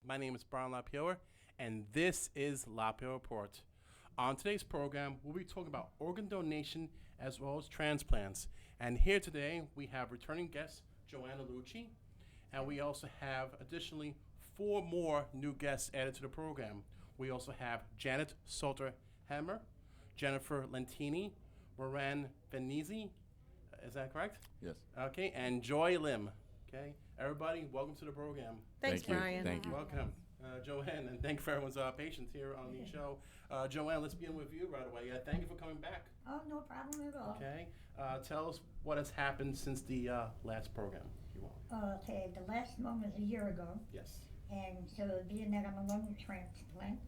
My name is Brian LaPayower, and this is LaPayower Report. On today's program, we'll be talking about organ donation as well as transplants. And here today, we have returning guest Joanna Lucci, and we also have additionally 4 more new guests added to the program. We also have Janet Saulter-Hemmer, Jennifer Lentini, Moran Venizzi, is that correct? Yes. Okay, and Joy Lim. Okay, everybody, welcome to the program. Thanks, Thank you. Brian. Thank you. Welcome, Joanne, and thank you for everyone's patience here on the show. Joanne, let's begin with you right away. Thank you for coming back. Oh, no problem at all. Okay, tell us what has happened since the last program, if you want. Okay, the last one was a year ago, Yes. and so being that I'm a lung transplant,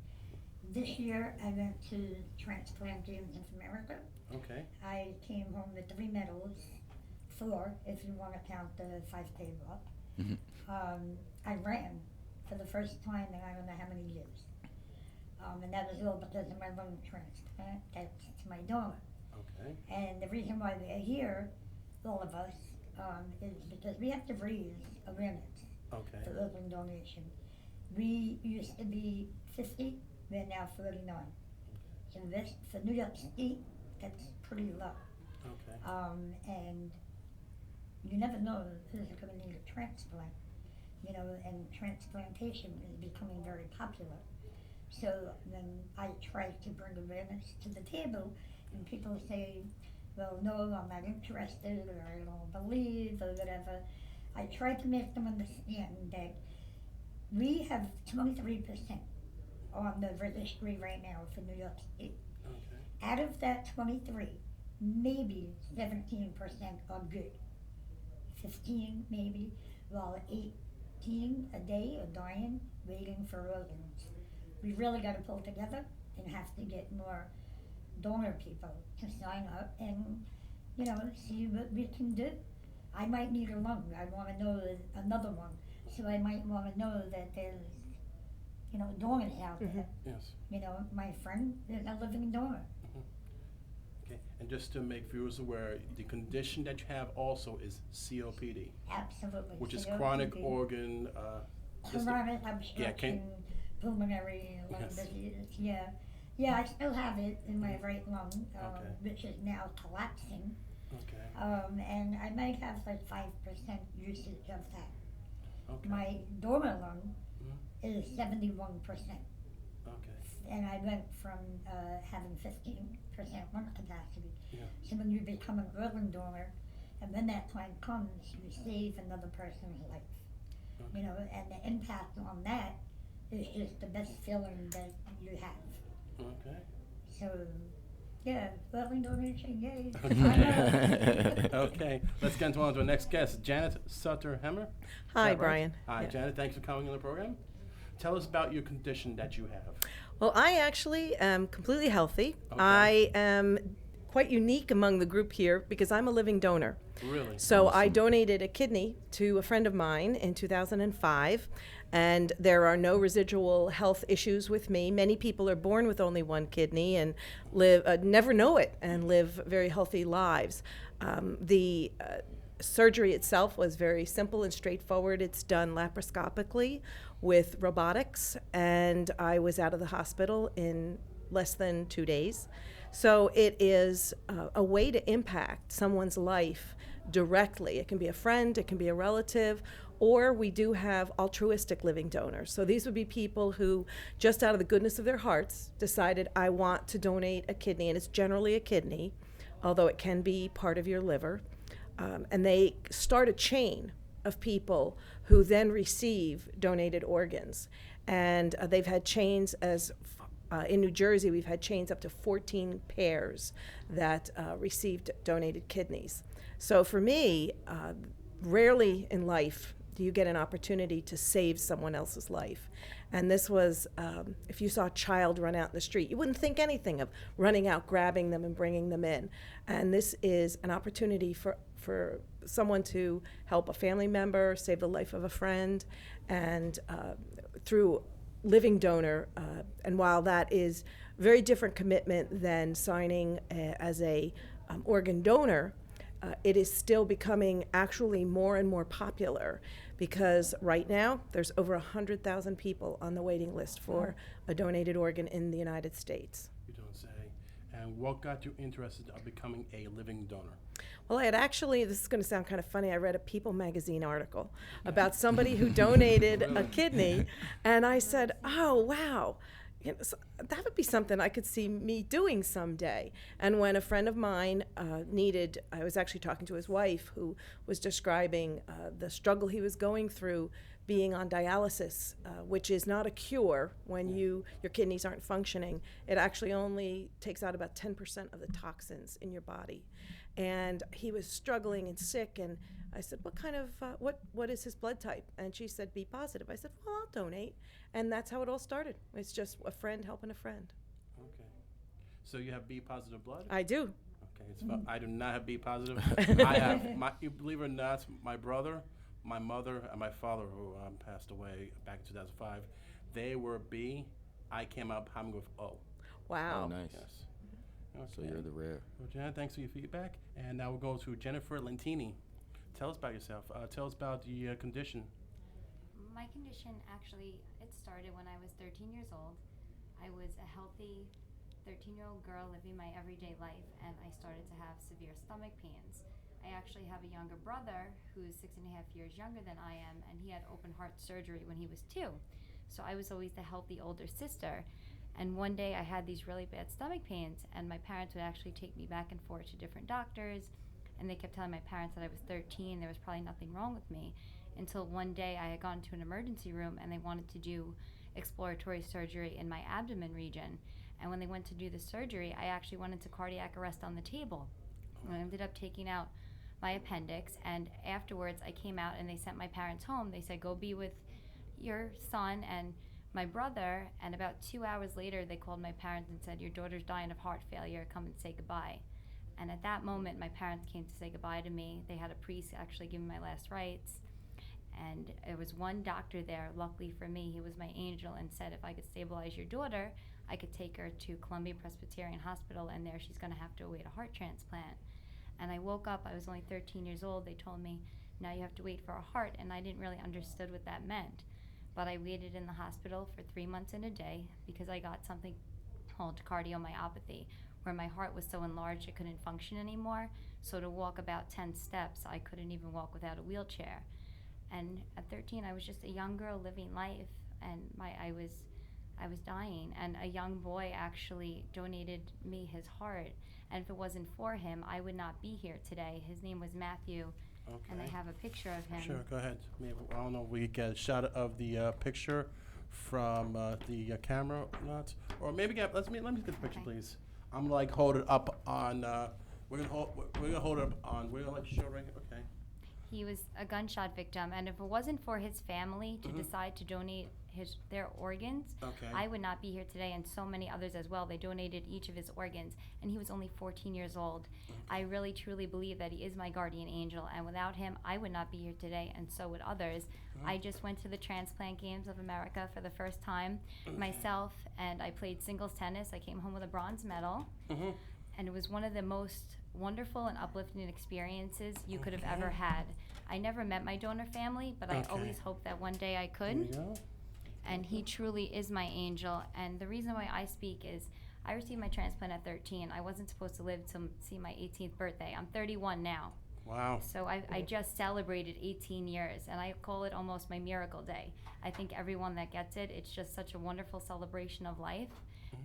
this year I went to Transplant in America. Okay. I came home with 3 medals, 4 if you want to count the 5K walk. I ran for the first time in I don't know how many years. And that was all because of my lung transplant. That's my donor. Okay. And the reason why we are here, all of us, is because we have to raise awareness Okay. for organ donation. We used to be 50, we're now 49. So this, for New York State, that's pretty low. Okay. And you never know who's going to need a transplant, you know, and transplantation is becoming very popular. So then I try to bring awareness to the table, and people say, well, no, I'm not interested, or I don't believe, or whatever. I try to make them understand that we have 23% on the registry right now for New York State. Okay. Out of that 23, maybe 17% are good. 15 maybe, while 18 a day are dying, waiting for organs. We really got to pull together and have to get more donor people to sign up and, you know, see what we can do. I might need a lung. I want to know another one. So I might want to know that there's, you know, donors out there. Yes. You know, my friend is a living donor. Okay. And just to make viewers aware, the condition that you have also is COPD, Absolutely. which is COPD. chronic organ. Chronic obstruction, pulmonary lung Yes. disease. Yeah. Yeah, I still have it in my right lung, Okay. which is now collapsing. Okay. And I might have like 5% usage of that. Okay. My donor lung Mhm. is 71%. Okay. And I went from having 15% lung capacity. Yeah. So when you become an organ donor, and when that time comes, you save another person's life. Okay. You know, and the impact on that is just the best feeling that you have. Okay. So, yeah, organ donation, yay. Okay, let's get on to our next guest, Janet Saulter-Hemmer. Hi, Brian. Hi, Yeah. Janet. Thanks for coming on the program. Tell us about your condition that you have. Well, I actually am completely healthy. Okay. I am quite unique among the group here because I'm a living donor. Really? So I donated a kidney to a friend of mine in 2005, and there are no residual health issues with me. Many people are born with only one kidney and live never know it and live very healthy lives. The surgery itself was very simple and straightforward. It's done laparoscopically with robotics, and I was out of the hospital in less than 2 days. So it is a way to impact someone's life directly. It can be a friend, it can be a relative, or we do have altruistic living donors. So these would be people who, just out of the goodness of their hearts, decided, I want to donate a kidney, and it's generally a kidney, although it can be part of your liver. And they start a chain of people who then receive donated organs. And they've had chains in New Jersey, we've had chains up to 14 pairs that received donated kidneys. So for me, rarely in life do you get an opportunity to save someone else's life. And this was, if you saw a child run out in the street, you wouldn't think anything of running out, grabbing them, and bringing them in. And this is an opportunity for someone to help a family member, save the life of a friend, and through living donor, and while that is a very different commitment than signing as a organ donor, it is still becoming actually more and more popular, because right now there's over 100,000 people on the waiting list for a donated organ in the United States. You don't say. And what got you interested in becoming a living donor? Well, I had actually, this is going to sound kind of funny, I read a People magazine article about somebody who donated a kidney, and I said, oh, wow. So that would be something I could see me doing someday. And when a friend of mine I was actually talking to his wife, who was describing the struggle he was going through being on dialysis, which is not a cure when your kidneys aren't functioning. It actually only takes out about 10% of the toxins in your body. And he was struggling and sick, and I said, what is his blood type? And she said, B positive. I said, well, I'll donate. And that's how it all started. It's just a friend helping a friend. Okay. So you have B positive blood? I do. Okay. I do not have B positive. I have, you believe it or not, my brother, my mother, and my father, who passed away back in 2005, they were B. I came out having with O. Wow. Oh, nice. Yes. So Okay. you're the rare. Well, Janet, thanks for your feedback. And now we'll go to Jennifer Lentini. Tell us about yourself. Tell us about the condition. My condition actually, it started when I was 13 years old. I was a healthy 13-year-old girl living my everyday life, and I started to have severe stomach pains. I actually have a younger brother who's 6.5 years younger than I am, and he had open heart surgery when he was 2. So I was always the healthy older sister. And one day I had these really bad stomach pains, and my parents would actually take me back and forth to different doctors, and they kept telling my parents that I was 13, there was probably nothing wrong with me, until one day I had gone to an emergency room and they wanted to do exploratory surgery in my abdomen region. And when they went to do the surgery, I actually went into cardiac arrest on the table. And I ended up taking out my appendix, and afterwards I came out and they sent my parents home. They said, go be with your son and my brother, and about 2 hours later they called my parents and said, your daughter's dying of heart failure, come and say goodbye. And at that moment my parents came to say goodbye to me. They had a priest actually give me my last rites, and there was one doctor there, luckily for me, he was my angel, and said if I could stabilize your daughter, I could take her to Columbia Presbyterian Hospital, and there she's going to have to await a heart transplant. And I woke up, I was only 13 years old, they told me, now you have to wait for a heart, and I didn't really understand what that meant. But I waited in the hospital for 3 months and a day because I got something called cardiomyopathy, where my heart was so enlarged it couldn't function anymore. So to walk about 10 steps, I couldn't even walk without a wheelchair. And at 13, I was just a young girl living life, and I was dying. And a young boy actually donated me his heart. And if it wasn't for him, I would not be here today. His name was Matthew. Okay. And I have a picture of him. Sure, go ahead. Maybe, I don't know if we get a shot of the picture from the camera or not. Or maybe let me get the picture, Okay. please. I'm like hold it up on. We're gonna hold it up on. We're gonna like show right here. Okay. He was a gunshot victim, and if it wasn't for his family to decide to donate their organs, Okay. I would not be here today, and so many others as well. They donated each of his organs, and he was only 14 years old. I really truly believe that he is my guardian angel, and without him, I would not be here today, and so would others. I just went to the Transplant Games of America for the first time myself, and I played singles tennis. I came home with a bronze medal, and it was one of the most wonderful and uplifting experiences you could have ever had. I never met my donor family, but I always hoped that one day I There could. you go. And he truly is my angel. And the reason why I speak is I received my transplant at 13. I wasn't supposed to live to see my 18th birthday. I'm 31 now. Wow. So I just celebrated 18 years, and I call it almost my miracle day. I think everyone that gets it, it's just such a wonderful celebration of life.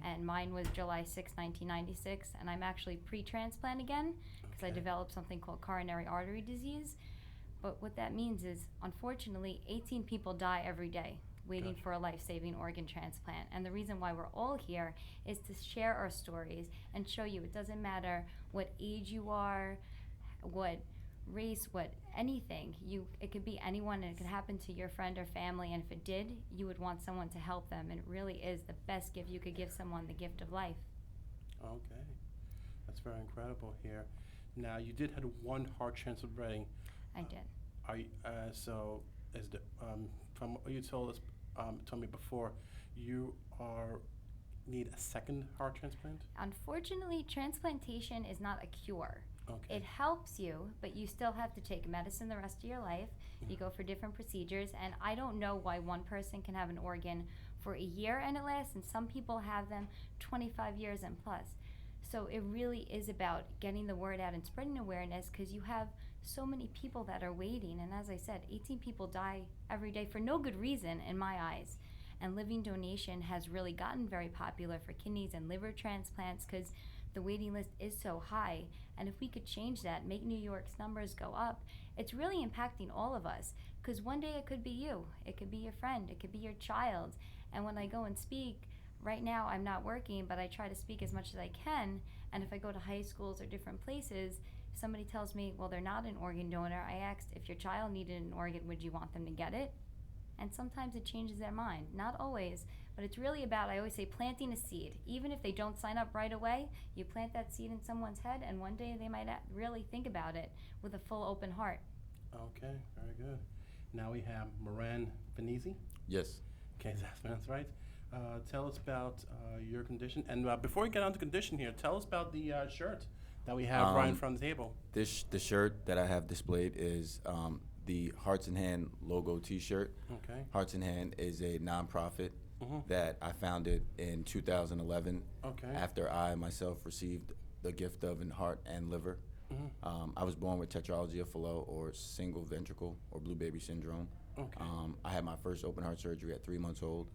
And mine was July 6, 1996, and I'm actually pre-transplant again because I developed something called coronary artery disease. But what that means is, unfortunately, 18 people die every day waiting Gotcha. for a life-saving organ transplant. And the reason why we're all here is to share our stories and show you it doesn't matter what age you are, what race, what anything. It could be anyone, and it could happen to your friend or family, and if it did, you would want someone to help them. And it really is the best gift you could give someone, the gift of life. Okay. That's very incredible here. Now, you did have one heart transplant already. I did. Are you, so, is the, from what you told me before, you need a second heart transplant? Unfortunately, transplantation is not a cure. Okay. It helps you, but you still have to take medicine the rest of your life. You go for different procedures, and I don't know why one person can have an organ for a year and it lasts, and some people have them 25 years and plus. So it really is about getting the word out and spreading awareness, because you have so many people that are waiting. And as I said, 18 people die every day for no good reason in my eyes. And living donation has really gotten very popular for kidneys and liver transplants, because the waiting list is so high. And if we could change that, make New York's numbers go up, it's really impacting all of us. Because one day it could be you, it could be your friend, it could be your child. And when I go and speak, right now I'm not working, but I try to speak as much as I can. And if I go to high schools or different places, somebody tells me, well, they're not an organ donor. I asked, if your child needed an organ, would you want them to get it? And sometimes it changes their mind. Not always, but it's really about, I always say, planting a seed. Even if they don't sign up right away, you plant that seed in someone's head, and one day they might really think about it with a full open heart. Okay, very good. Now we have Moran Venezi. Yes. Okay, that's right. Tell us about your condition. And before we get on to condition here, tell us about the shirt that we have right in front of the table. The shirt that I have displayed is the Hearts in Hand logo T-shirt. Okay. Hearts in Hand is a nonprofit that I founded in 2011 Okay. after I myself received the gift of an heart and liver. I was born with tetralogy of Fallot, or single ventricle, or blue baby syndrome. Okay. I had my first open heart surgery at 3 months old,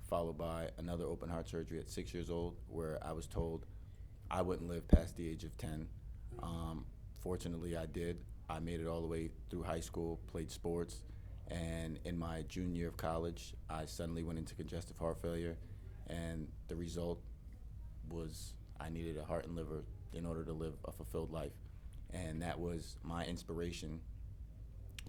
followed by another open heart surgery at 6 years old, where I was told I wouldn't live past the age of 10. Fortunately, I did. I made it all the way through high school, played sports, and in my junior year of college, I suddenly went into congestive heart failure, and the result was I needed a heart and liver in order to live a fulfilled life. And that was my inspiration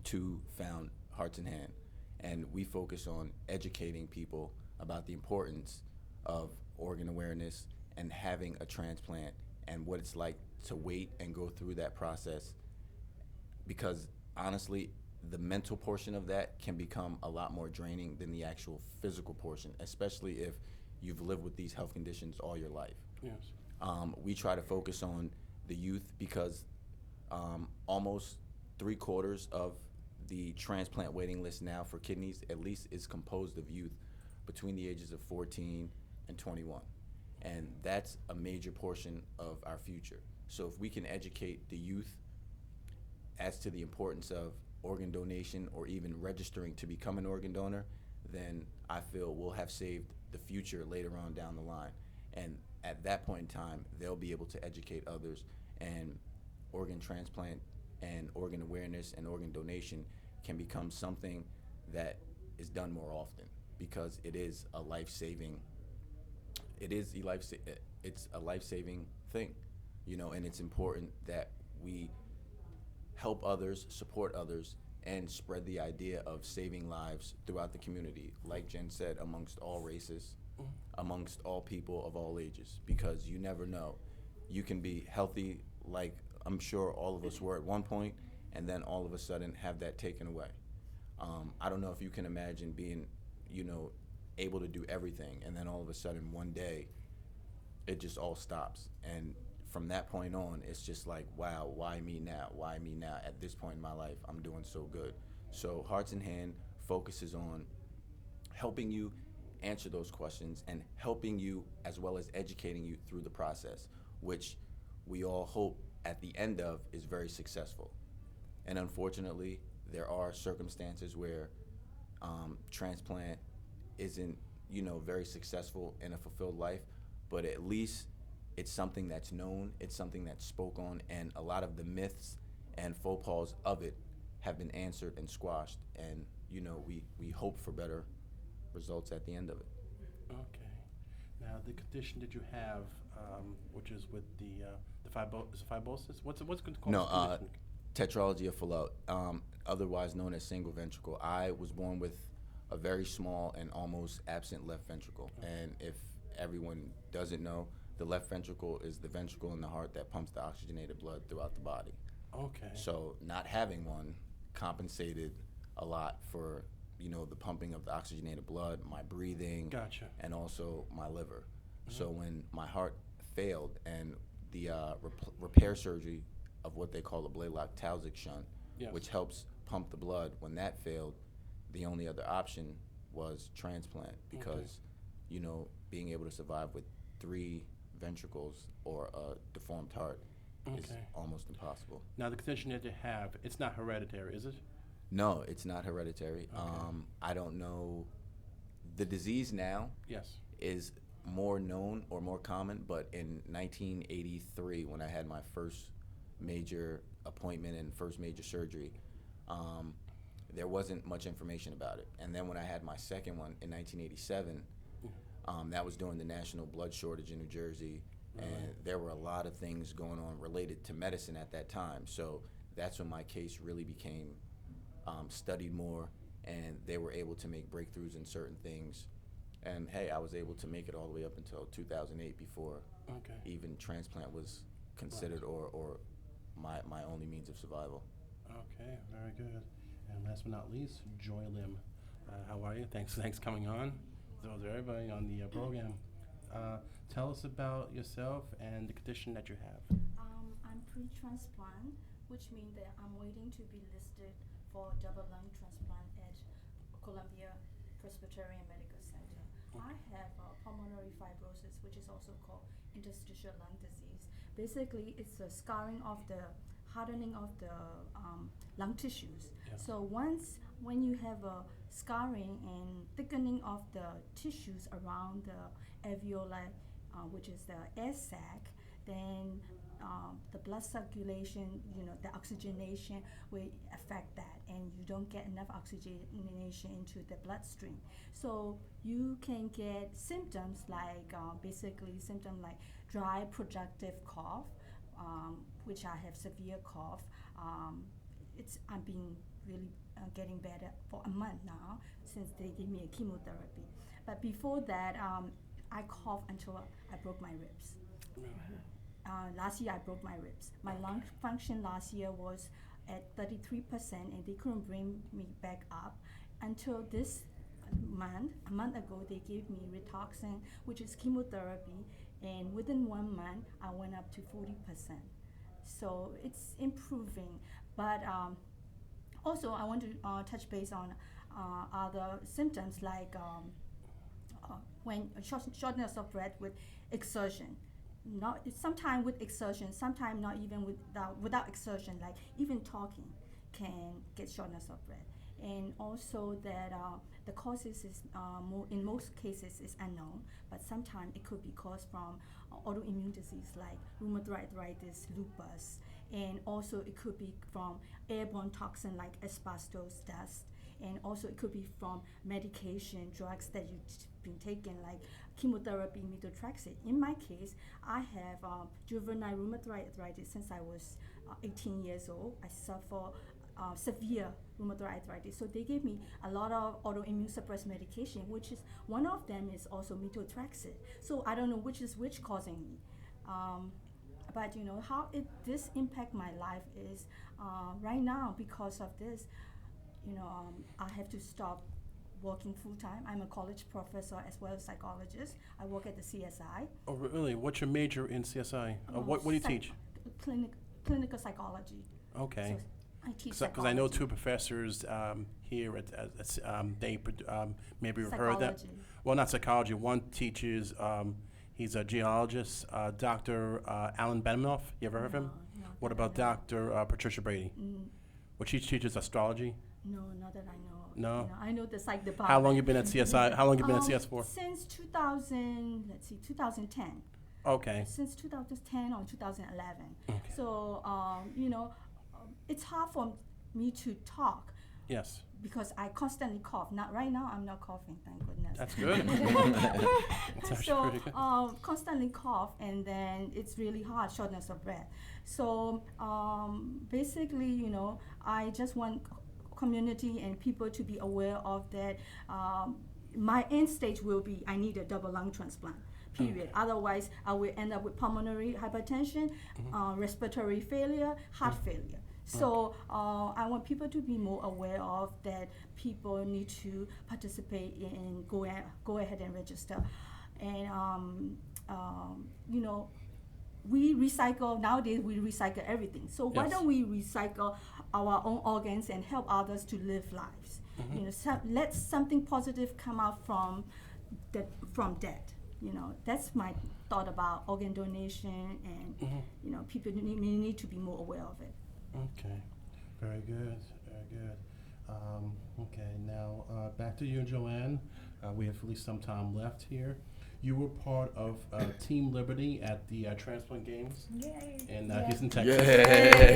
to found Hearts in Hand. And we focus on educating people about the importance of organ awareness and having a transplant, and what it's like to wait and go through that process. Because honestly, the mental portion of that can become a lot more draining than the actual physical portion, especially if you've lived with these health conditions all your life. Yes. We try to focus on the youth, because almost 3/4 of the transplant waiting list now for kidneys, at least, is composed of youth between the ages of 14 and 21. And that's a major portion of our future. So if we can educate the youth as to the importance of organ donation, or even registering to become an organ donor, then I feel we'll have saved the future later on down the line. And at that point in time, they'll be able to educate others, and organ transplant and organ awareness and organ donation can become something that is done more often, because it is a life-saving it's a life-saving thing, and it's important that we help others, support others, and spread the idea of saving lives throughout the community, like Jen said, amongst all races, amongst all people of all ages, because you never know. You can be healthy, like I'm sure all of us were at one point, and then all of a sudden have that taken away. I don't know if you can imagine being, able to do everything, and then all of a sudden one day it just all stops. And from that point on, it's just like, wow, why me now? Why me now? At this point in my life, I'm doing so good. So Hearts in Hand focuses on helping you answer those questions, and helping you as well as educating you through the process, which we all hope at the end of is very successful. And unfortunately, there are circumstances where transplant isn't, very successful in a fulfilled life, but at least it's something that's known, it's something that's spoke on, and a lot of the myths and faux pas of it have been answered and squashed. And, we hope for better results at the end of it. Okay. Now, the condition that you have, which is with the fibrosis, what's it called? No, this condition? tetralogy of Fallot, otherwise known as single ventricle. I was born with a very small and almost absent left ventricle. And if everyone doesn't know, the left ventricle is the ventricle in the heart that pumps the oxygenated blood throughout the body. Okay. So not having one compensated a lot for, the pumping of the oxygenated blood, my breathing, Gotcha. and also my liver. So when my heart failed and the repair surgery of what they call a Blalock-Taussig shunt, Yes. which helps pump the blood. When that failed, the only other option was transplant because, being able to survive with 3 ventricles or a deformed heart is Okay. almost impossible. Now, the condition that you have, it's not hereditary, is it? No, it's not hereditary. Okay. I don't know. The disease now Yes. is more known or more common, but in 1983, when I had my first major appointment and first major surgery, there wasn't much information about it. And then when I had my second one in 1987, that was during the national blood shortage in New Jersey, and there were a lot of things going on related to medicine at that time. So that's when my case really became studied more, and they were able to make breakthroughs in certain things. And hey, I was able to make it all the way up until 2008 before Okay. even transplant was considered or my only means of survival. Okay, very good. And last but not least, Joy Lim. How are you? Thanks coming on. So is everybody on the program. Tell us about yourself and the condition that you have. I'm pre-transplant, which means that I'm waiting to be listed for double lung transplant at Columbia Presbyterian Medical Center. I have pulmonary fibrosis, which is also called interstitial lung disease. Basically, it's a scarring of the hardening of the lung tissues. Yeah. So when you have a scarring and thickening of the tissues around the alveoli, which is the air sac, then the blood circulation, the oxygenation will affect that, and you don't get enough oxygenation into the bloodstream. So you can get symptoms like dry productive cough, which I have severe cough. I've been really getting better for a month now since they gave me a chemotherapy. But before that, I coughed until I broke my ribs. Last year I broke my ribs. My lung function last year was at 33%, and they couldn't bring me back up until this month. A month ago, they gave me Rituxan, which is chemotherapy, and within 1 month, I went up to 40%. So it's improving. But also, I want to touch base on other symptoms like when shortness of breath with exertion. Sometimes with exertion, sometimes not even without exertion, like even talking can get shortness of breath. And also that the causes is in most cases is unknown, but sometimes it could be caused from autoimmune disease like rheumatoid arthritis, lupus, and also it could be from airborne toxin like asbestos dust, and also it could be from medication, drugs that you've been taking like chemotherapy, methotrexate. In my case, I have juvenile rheumatoid arthritis since I was 18 years old. I suffer severe rheumatoid arthritis. So they gave me a lot of autoimmune suppressed medication, which is one of them is also methotrexate. So I don't know which is which causing me. But how this impact my life is right now because of this. I have to stop working full time. I'm a college professor as well as psychologist. I work at the CSI. Oh, really? What's your major in CSI? What do you teach? Clinical psychology. Okay. So I teach Because I know 2 professors here at they maybe you've heard that. Psychology. Well, not psychology. One teaches. He's a geologist, Dr. Alan Benimoff. You ever heard of him? No, What that I about know. Dr. Patricia Brady? Well, she teaches astrology. No, not that I know. No? I know the psych department. How long you been at CSI? How long you been at CS for? Since 2010. Okay. Since 2010 or 2011. Okay. So, it's hard for me to talk Yes. because I constantly cough. Not right now, I'm not coughing, thank goodness. That's good. That's actually So, pretty good. constantly cough, and then it's really hard, shortness of breath. So, basically, I just want community and people to be aware of that. My end stage will be I need a double lung transplant. Period. Otherwise, I will end up with pulmonary hypertension, respiratory failure, heart failure. So I want people to be more aware of that. People need to participate in go ahead and register, and we recycle nowadays. We recycle everything. So why Yes. don't we recycle our own organs and help others to live lives? You know, let something positive come out from that. You know, that's my thought about organ donation, and you know, people need to be more aware of it. Okay, very good, very good. Okay, now back to you, Joanne. We have at least some time left here. You were part of Team Liberty at the Transplant Games Yay. in Yeah. Houston, Texas. Yay!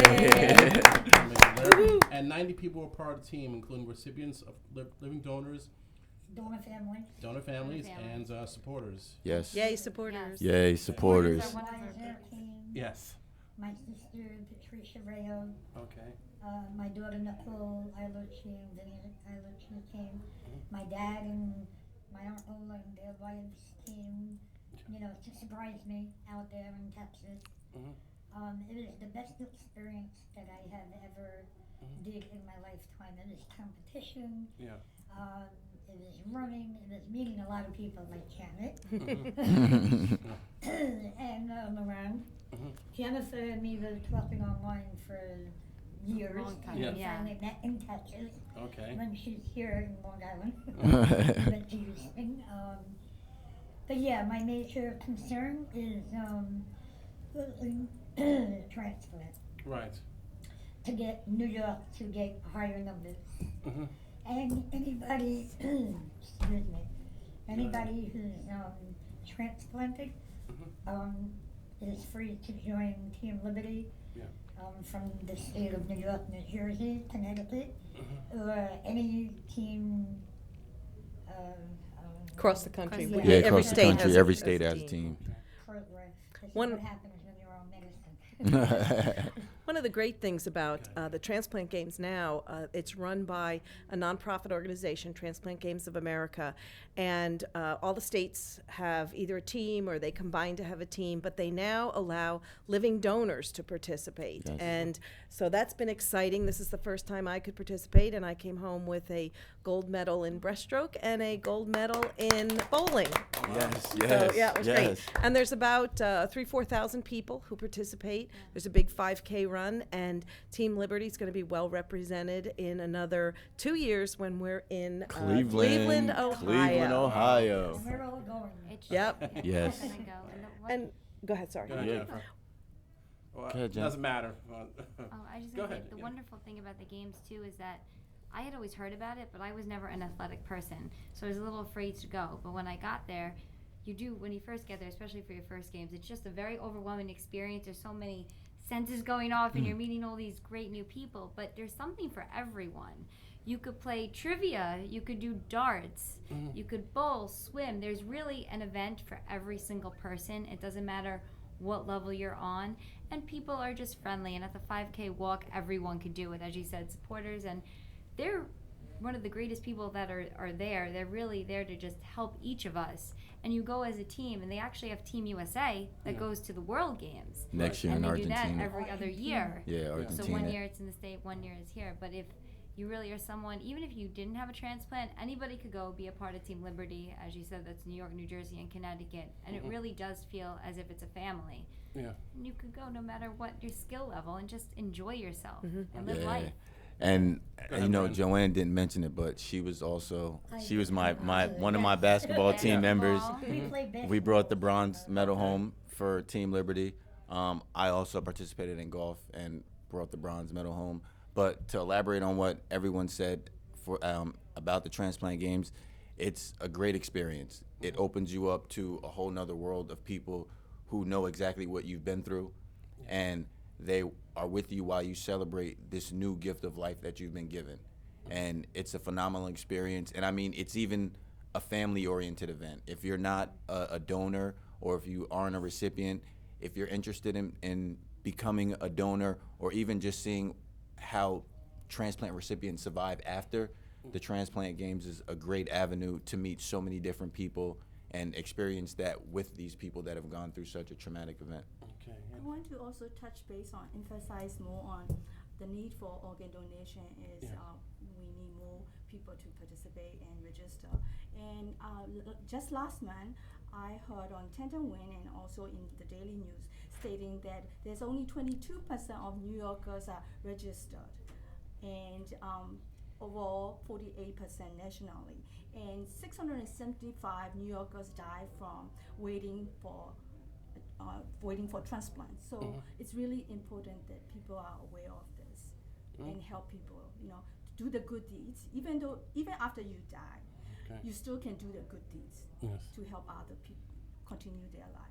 And 90 people were part of the team, including recipients of living donors, Donor families. donor families, families. and supporters. Yes. Yay, supporters. Yay, supporters. One of our Supervisor biggest- team. Yes. My sister Patricia Rayo. Okay. My daughter Nicole Ilucci and Vinny Ilucci came. My dad and my uncle and their wives came, you know, to surprise me out there in Texas. It was the best experience that I have ever did in my lifetime. It was competition. Yeah. It was running. It was meeting a lot of people like Janet and around. Jennifer and me were talking online for years. Long time, And we yeah. finally met in Texas Okay. when she's here in Long Island. Went to Houston. But yeah, my major concern is transplant. Right. To get New York to get higher numbers. Mhm. And anybody, excuse me, anybody who's transplanted is free to join Team Liberty Yeah. from the state of New York, New Jersey, Connecticut, or any team. Across the country. Across Yeah, Every across the state country, has every a state has a team. Program. This is One- what happens when you're on medicine. One of the great things about the Transplant Games now, it's run by a nonprofit organization, Transplant Games of America, and all the states have either a team or they combine to have a team, but they now allow living donors to participate. Yes. And so that's been exciting. This is the first time I could participate, and I came home with a gold medal in breaststroke and a gold medal in bowling. Yes, So, yes, yeah, it was yes. great. And there's about 4,000 people who participate. There's a big 5K run, and Team Liberty is going to be well represented in another 2 years when we're in Cleveland, Ohio. Cleveland, Ohio. We're all going. It's Yep. Yes. gonna go. And the one- And go ahead, sorry. Go ahead, Yeah. Jennifer. Well, Go ahead, Jen. doesn't matter. Oh, I just Go gonna say ahead, the yeah. wonderful thing about the games too is that I had always heard about it, but I was never an athletic person, so I was a little afraid to go. But when I got there, when you first get there, especially for your first games, it's just a very overwhelming experience. There's so many senses going off, and you're meeting all these great new people. But there's something for everyone. You could play trivia, you could do darts, you could bowl, swim. There's really an event for every single person. It doesn't matter what level you're on, and people are just friendly. And at the 5K walk, everyone could do it, as you said, supporters, and they're one of the greatest people that are there. They're really there to just help each of us. And you go as a team, and they actually have Team USA that goes to the World Games. Next year And in they do that Argentina. every other year. Yeah, So Argentina. 1 year it's in the state, 1 year it's here. But if you really are someone, even if you didn't have a transplant, anybody could go be a part of Team Liberty. As you said, that's New York, New Jersey, and Connecticut. And it really does feel as if it's a family. Yeah. And you could go no matter what your skill level and just enjoy yourself and live Yeah. life. And ahead, you know, Brandon. Joanne didn't mention it, but she was also I my did. one of my basketball Yeah. team members. We played basketball. We brought the bronze medal home for Team Liberty. I also participated in golf and brought the bronze medal home. But to elaborate on what everyone said for about the Transplant Games, it's a great experience. It opens you up to a whole nother world of people who know exactly what you've been through, and they are with you while you celebrate this new gift of life that you've been given. And it's a phenomenal experience. And I mean, it's even a family-oriented event. If you're not a donor, or if you aren't a recipient, if you're interested in becoming a donor, or even just seeing how transplant recipients survive after the Transplant Games, is a great avenue to meet so many different people and experience that with these people that have gone through such a traumatic event. Okay. I want to also touch base on, emphasize more on the need for organ donation is Yeah. we need more people to participate and register. And just last month, I heard on Tenton Wind and also in the Daily News, stating that there's only 22% of New Yorkers are registered, and overall 48% nationally, and 675 New Yorkers die from waiting for transplant. So it's really important that people are aware of this and help people, to do the good deeds. Even after you die, you still can do the good deeds to help other people continue their lives.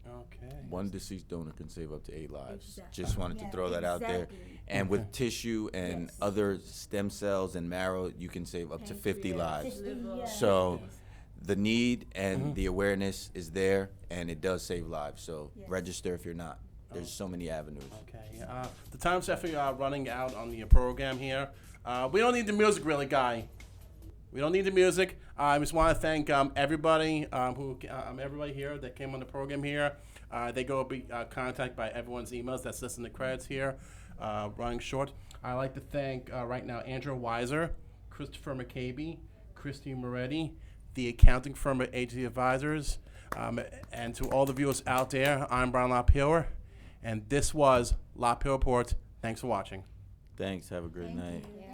Okay. One deceased donor can save up to 8 lives. Exactly. Just wanted to throw that out there. Exactly. And with tissue and Yes. other stem cells and marrow, you can save up to 50 Pancreas, lives. liver. So the need and the awareness is there, and it does save lives. So Yes. register if you're not. There's so many avenues. Okay. The time's definitely running out on the program here. We don't need the music, really, Guy. We don't need the music. I just want to thank everybody everybody here that came on the program here. They go be contacted by everyone's emails that's listed in the credits here. Running short. I'd like to thank right now Andrew Weiser, Christopher McCabe, Christy Moretti, the accounting firm at Agency Advisors, and to all the viewers out there. I'm Brian LaPayower, and this was LaPayower Report. Thanks for watching. Thanks. Have a great Thank night. you.